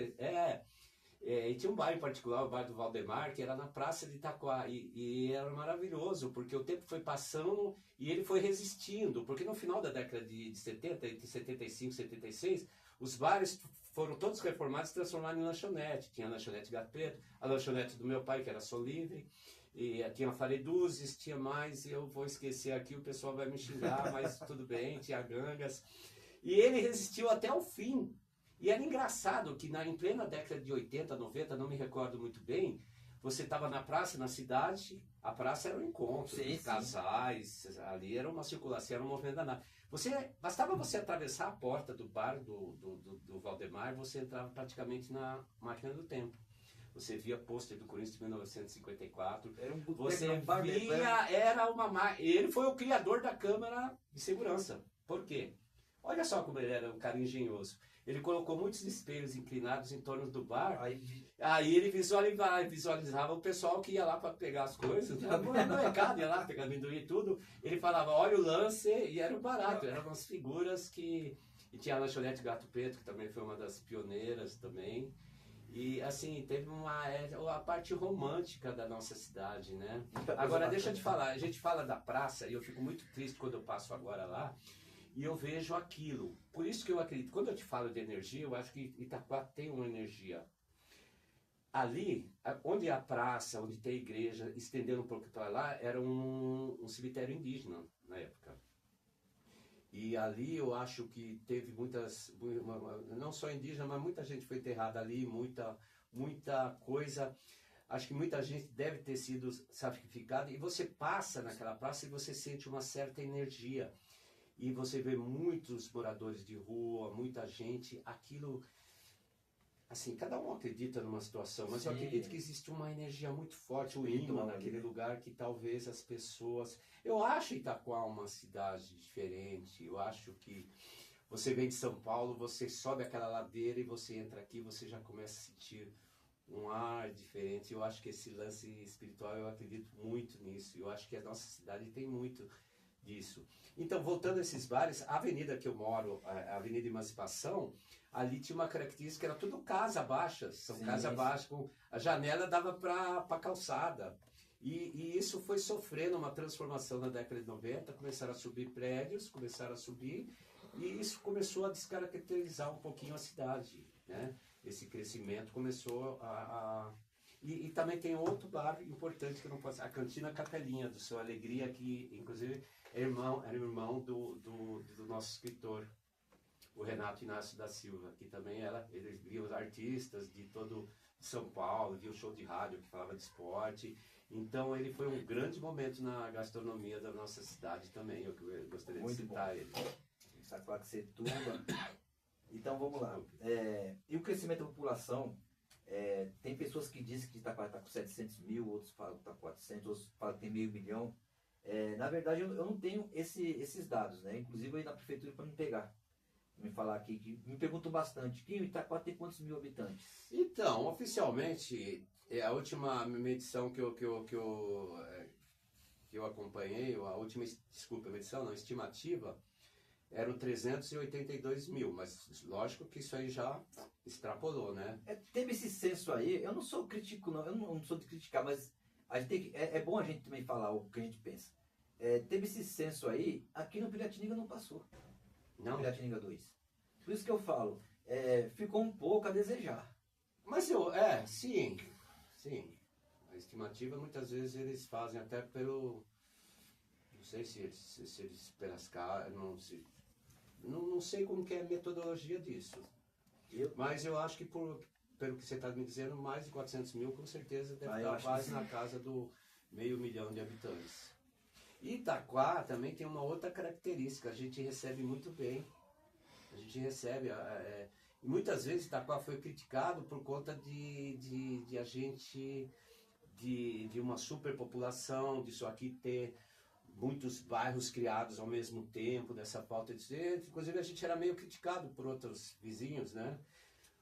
e tinha um bar em particular, o bar do Valdemar, que era na Praça de Itaquá, e era maravilhoso, porque o tempo foi passando e ele foi resistindo, porque no final da década de 70, entre 75 e 76, os bares foram todos reformados e transformados em lanchonete. Tinha a lanchonete Gato Preto, a lanchonete do meu pai, que era Sou Livre, e tinha a Fareduzes, tinha mais, eu vou esquecer aqui, o pessoal vai me xingar, mas tudo bem, tinha Gangas. E ele resistiu até o fim. E era engraçado que em plena década de 80, 90, não me recordo muito bem, você estava na praça, na cidade, a praça era um encontro, casais, ali era uma circulação, era um movimento danado. Bastava você atravessar a porta do bar do Valdemar, você entrava praticamente na máquina do tempo. Você via pôster do Corinthians de 1954. Era um boteco, você via, era uma... Ele foi o criador da câmera de segurança. Por quê? Olha só como ele era um cara engenhoso. Ele colocou muitos espelhos inclinados em torno do bar. Aí ele visualizava o pessoal que ia lá para pegar as coisas. No mercado ia lá pegar amendoim e tudo. Ele falava, olha o lance, e era barato. Eram umas figuras que E tinha a lanchonete Gato Preto, que também foi uma das pioneiras também. E assim, teve a parte romântica da nossa cidade, né? Agora, deixa eu te falar, a gente fala da praça e eu fico muito triste quando eu passo agora lá e eu vejo aquilo. Por isso que eu acredito, quando eu te falo de energia, eu acho que Itaquá tem uma energia. Ali, onde é a praça, onde tem a igreja, estendendo um pouco para lá, era um cemitério indígena na época. E ali eu acho que teve muitas, não só indígena, mas muita gente foi enterrada ali, muita coisa. Acho que muita gente deve ter sido sacrificada. E você passa naquela praça e você sente uma certa energia. E você vê muitos moradores de rua, muita gente. Aquilo, assim, cada um acredita numa situação, mas eu acredito que existe uma energia muito forte, o imã naquele lugar que talvez as pessoas... Eu acho Itaquá uma cidade diferente, eu acho que você vem de São Paulo, você sobe aquela ladeira e você entra aqui, você já começa a sentir um ar diferente. Eu acho que esse lance espiritual, eu acredito muito nisso, eu acho que a nossa cidade tem muito disso. Então, voltando a esses bares, a avenida que eu moro, a Avenida Emancipação, ali tinha uma característica, era tudo casa baixa, são casa baixa, com a janela dava para calçada. E isso foi sofrendo uma transformação na década de 90, começaram a subir prédios, e isso começou a descaracterizar um pouquinho a cidade, né? Esse crescimento começou E também tem outro bar importante que eu não posso... A Cantina Capelinha, do Seu Alegria, que inclusive era irmão do nosso escritor, o Renato Inácio da Silva, que também ele via os artistas de todo São Paulo, via o show de rádio que falava de esporte. Então ele foi um grande momento na gastronomia da nossa cidade também, eu gostaria de citar ele. Itaquaquecetuba. Então vamos lá. E o crescimento da população, tem pessoas que dizem que Itaquá está com 700 mil, outros falam que está com 400, outros falam que tem meio milhão. Na verdade eu não tenho esses dados, né? Inclusive aí na prefeitura para me pegar. Me falar aqui, que me perguntam bastante, que o Itaquá tem quantos mil habitantes? Então, oficialmente, a última medição que eu acompanhei, a última, desculpa, medição não, estimativa, eram 382 mil, mas lógico que isso aí já extrapolou, né? Teve esse censo aí, eu não sou crítico não, eu não sou de criticar, mas a gente tem que, é bom a gente também falar o que a gente pensa. Teve esse censo aí, aqui no Piratininga não passou. Não? Piratininga 2. Por isso que eu falo, ficou um pouco a desejar. Mas sim. A estimativa muitas vezes eles fazem até pelo... Não sei se eles pelas caras, não sei como que é a metodologia disso. Mas eu acho que pelo que você está me dizendo, mais de 400 mil com certeza deve estar quase na casa do 500 mil de habitantes. E Itaquá também tem uma outra característica, a gente recebe muito bem. A gente recebe... muitas vezes Itaquá foi criticado por conta de a gente... De uma superpopulação, disso aqui ter muitos bairros criados ao mesmo tempo, dessa falta de ser. Inclusive a gente era meio criticado por outros vizinhos, né?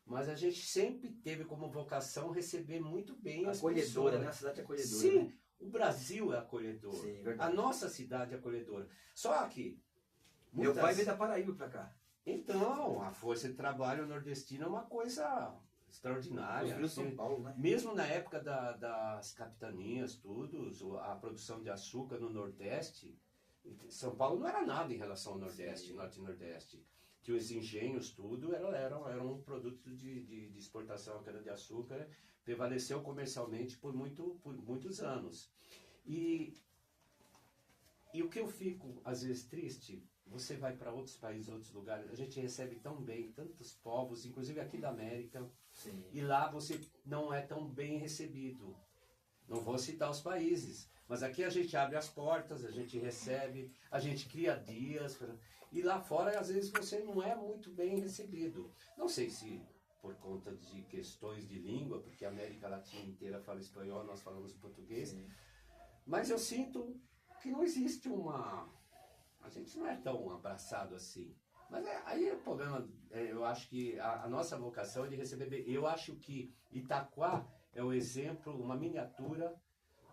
Mas a gente sempre teve como vocação receber muito bem as pessoas. Acolhedora, né? A cidade é acolhedora. Sim, né? O Brasil é acolhedor. Sim, a nossa cidade é acolhedora. Só que... Meu pai veio da Paraíba pra cá. Então, a força de trabalho nordestina é uma coisa extraordinária. Os São Paulo, né? Mesmo na época das capitanias, a produção de açúcar no Nordeste, São Paulo não era nada em relação ao Nordeste, Norte e Nordeste. Que os engenhos, tudo, eram um produto de exportação, a cana-de-açúcar, prevaleceu comercialmente por muitos anos. E o que eu fico, às vezes, triste, você vai para outros países, outros lugares, a gente recebe tão bem, tantos povos, inclusive aqui da América, Sim. E lá você não é tão bem recebido. Não vou citar os países, mas aqui a gente abre as portas, a gente recebe, a gente cria dias, e lá fora às vezes você não é muito bem recebido. Não sei se por conta de questões de língua, porque a América Latina inteira fala espanhol, nós falamos português, Sim. Mas eu sinto que não existe a gente não é tão abraçado assim. Mas aí o problema, eu acho que a nossa vocação é de receber bem. Eu acho que Itaquá é um exemplo, uma miniatura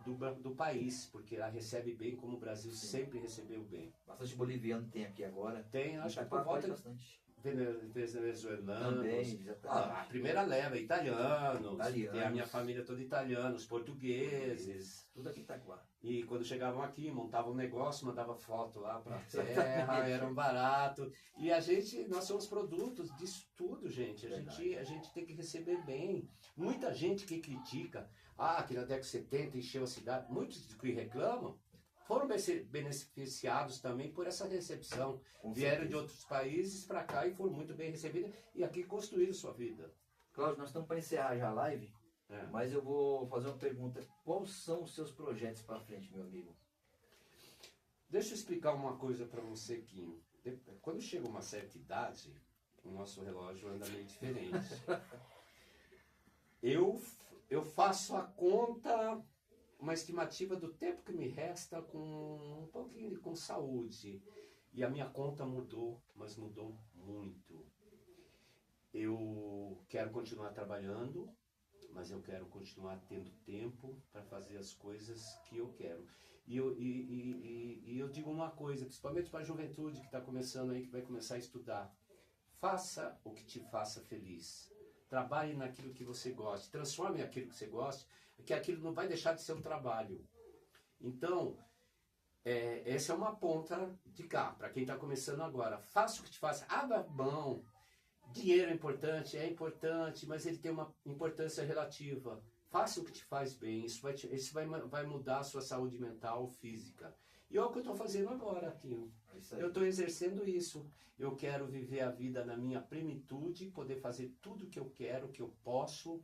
do país, porque ela recebe bem como o Brasil Sim. sempre recebeu bem. Bastante boliviano tem aqui agora. Tem, acho que por volta bastante. venezuelanos. Também, A primeira leva, italianos. Tem a minha família toda italiana, os portugueses. Tudo aqui em Itaquá. E quando chegavam aqui, montavam um negócio, mandava foto lá pra terra, era um barato. E nós somos produtos disso tudo, gente. A gente tem que receber bem. Muita gente que critica, que na década de 70 encheu a cidade. Muitos que reclamam foram beneficiados também por essa recepção. Vieram de outros países para cá e foram muito bem recebidos e aqui construíram sua vida. Cláudio, nós estamos para encerrar já a live, mas eu vou fazer uma pergunta. Quais são os seus projetos para frente, meu amigo? Deixa eu explicar uma coisa para você, Kim. Quando chega uma certa idade, o nosso relógio anda meio diferente. Eu faço a conta, uma estimativa do tempo que me resta com um pouquinho com saúde. E a minha conta mudou, mas mudou muito. Eu quero continuar trabalhando, mas eu quero continuar tendo tempo para fazer as coisas que eu quero. E eu digo uma coisa, principalmente para a juventude que está começando aí, que vai começar a estudar. Faça o que te faça feliz. Trabalhe naquilo que você goste. Transforme aquilo que você goste, que aquilo não vai deixar de ser um trabalho. Então, essa é uma ponta de cá, para quem está começando agora. Faça o que te faça. Abra mão. Dinheiro é importante, mas ele tem uma importância relativa. Faça o que te faz bem. Isso vai mudar a sua saúde mental, física. E é o que eu estou fazendo agora aqui. Eu estou exercendo isso. Eu quero viver a vida na minha plenitude, poder fazer tudo o que eu quero, que eu posso,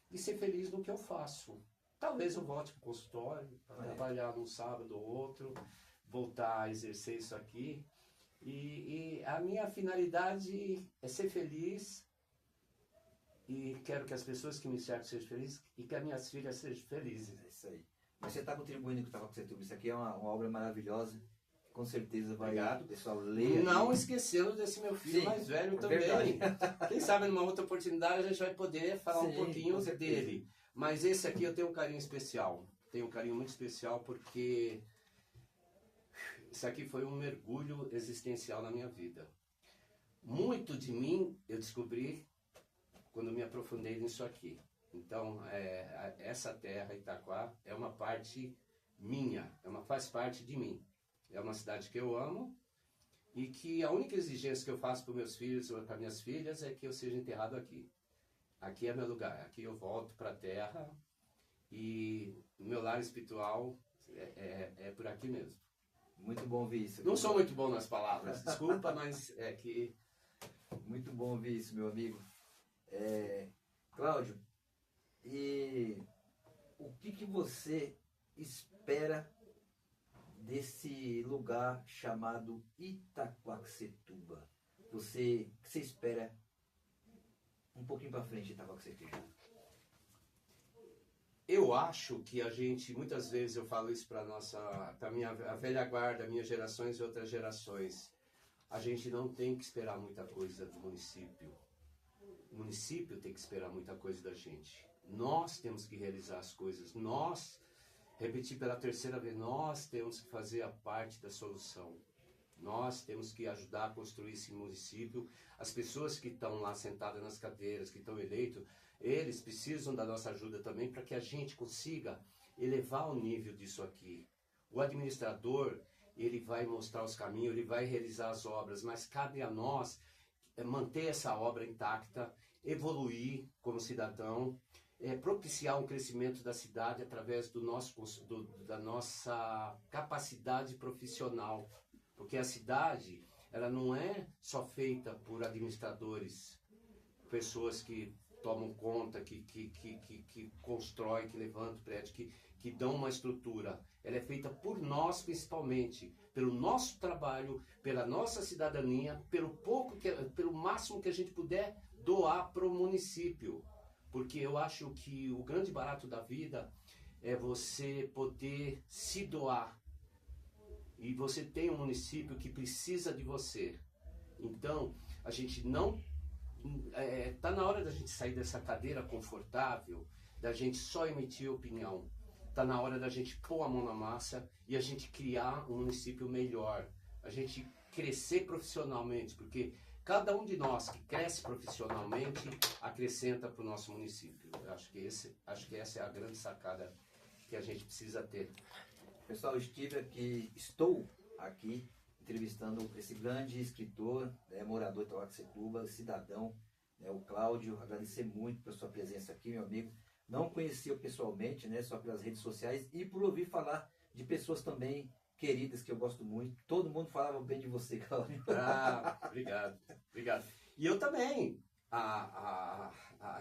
e ser feliz no que eu faço. Talvez eu volte para o consultório, para trabalhar num sábado ou outro, voltar a exercer isso aqui. E a minha finalidade é ser feliz, e quero que as pessoas que me cercam sejam felizes, e que as minhas filhas sejam felizes. É isso aí. Mas você está contribuindo com o Tabacacetuba. Isso aqui é uma obra maravilhosa. Com certeza vai. Obrigado. O pessoal ler. Não esquecendo desse meu filho mais velho também. Quem sabe numa outra oportunidade a gente vai poder falar um pouquinho dele. Mas esse aqui eu tenho um carinho especial. Tenho um carinho muito especial porque isso aqui foi um mergulho existencial na minha vida. Muito de mim eu descobri quando me aprofundei nisso aqui. Então, essa terra, Itaquá, é uma parte minha, faz parte de mim. É uma cidade que eu amo e que a única exigência que eu faço para meus filhos ou para minhas filhas é que eu seja enterrado aqui. Aqui é meu lugar, aqui eu volto para a terra e meu lar espiritual é por aqui mesmo. Muito bom ouvir isso. Não sou muito bom nas palavras, desculpa, mas é que... Muito bom ouvir isso, meu amigo. Cláudio, e o que você espera desse lugar chamado Itaquaquecetuba? O que você espera um pouquinho para frente de Itaquaquecetuba? Eu acho que a gente, muitas vezes eu falo isso para a velha guarda, minhas gerações e outras gerações, a gente não tem que esperar muita coisa do município. O município tem que esperar muita coisa da gente. Nós temos que realizar as coisas. Repetir pela terceira vez, nós temos que fazer a parte da solução. Nós temos que ajudar a construir esse município. As pessoas que estão lá sentadas nas cadeiras, que estão eleitos, eles precisam da nossa ajuda também para que a gente consiga elevar o nível disso aqui. O administrador, ele vai mostrar os caminhos, ele vai realizar as obras, mas cabe a nós manter essa obra intacta, evoluir como cidadão, propiciar um crescimento da cidade através da nossa capacidade profissional. Porque a cidade, ela não é só feita por administradores, pessoas que tomam conta, que constroem, que levantam prédio, que dão uma estrutura. Ela é feita por nós principalmente, pelo nosso trabalho, pela nossa cidadania, pelo máximo que a gente puder doar para o município. Porque eu acho que o grande barato da vida é você poder se doar. E você tem um município que precisa de você. Então, a gente não... Está na hora da gente sair dessa cadeira confortável, da gente só emitir opinião. Está na hora da gente pôr a mão na massa e a gente criar um município melhor. A gente crescer profissionalmente, porque cada um de nós que cresce profissionalmente acrescenta para o nosso município. Eu acho que essa é a grande sacada que a gente precisa ter. Pessoal, estou aqui entrevistando esse grande escritor, né, morador de Itaquaquecetuba, cidadão, né, o Cláudio. Agradecer muito pela sua presença aqui, meu amigo. Não conhecia pessoalmente, né, só pelas redes sociais e por ouvir falar de pessoas também queridas que eu gosto muito. Todo mundo falava bem de você, Cláudio. Ah, obrigado, obrigado. E eu também. A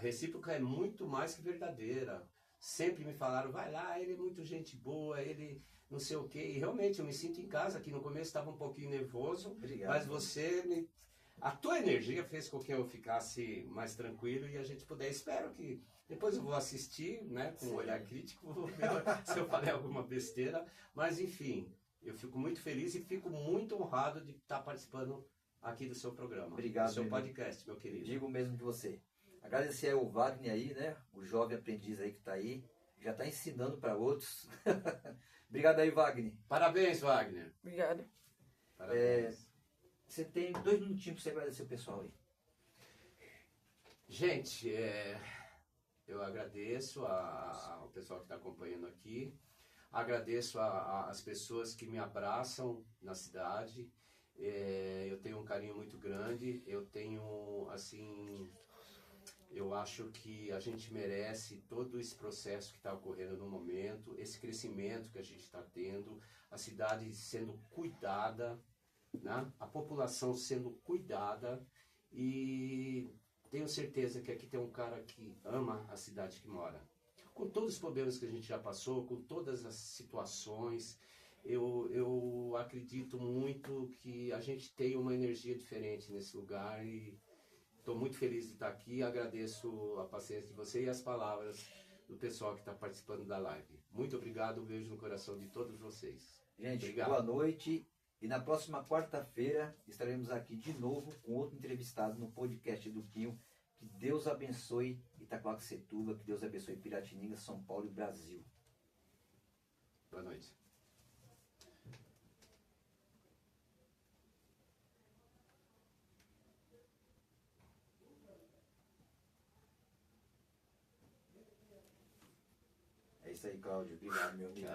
recíproca é muito mais que verdadeira. Sempre me falaram, vai lá, ele é muito gente boa, ele não sei o quê. E realmente eu me sinto em casa, aqui no começo estava um pouquinho nervoso, Obrigado, mas a tua energia fez com que eu ficasse mais tranquilo e a gente puder. Espero que depois eu vou assistir, né, com um olhar crítico, vou ver se eu falei alguma besteira, mas enfim, eu fico muito feliz e fico muito honrado de estar participando aqui do seu programa. Obrigado, do seu podcast, meu querido. Digo mesmo de você. Agradecer ao Wagner aí, né, o jovem aprendiz aí que está aí, já está ensinando para outros. Obrigado aí, Wagner. Parabéns, Wagner. Obrigado. Parabéns. Você tem 2 minutinhos para você agradecer o pessoal aí. Gente, eu agradeço ao pessoal que está acompanhando aqui, agradeço as pessoas que me abraçam na cidade, eu tenho um carinho muito grande, eu tenho, assim, eu acho que a gente merece todo esse processo que está ocorrendo no momento, esse crescimento que a gente está tendo, a cidade sendo cuidada, né? A população sendo cuidada e tenho certeza que aqui tem um cara que ama a cidade que mora. Com todos os problemas que a gente já passou, com todas as situações, eu acredito muito que a gente tem uma energia diferente nesse lugar e estou muito feliz de estar aqui. Agradeço a paciência de você e as palavras do pessoal que está participando da live. Muito obrigado, um beijo no coração de todos vocês. Gente, obrigado. Boa noite. E na próxima quarta-feira estaremos aqui de novo com outro entrevistado no podcast do Quinho. Que Deus abençoe Itaquaquecetuba, que Deus abençoe Piratininga, São Paulo e Brasil. Boa noite. É isso aí, Cláudio. Obrigado, meu amigo.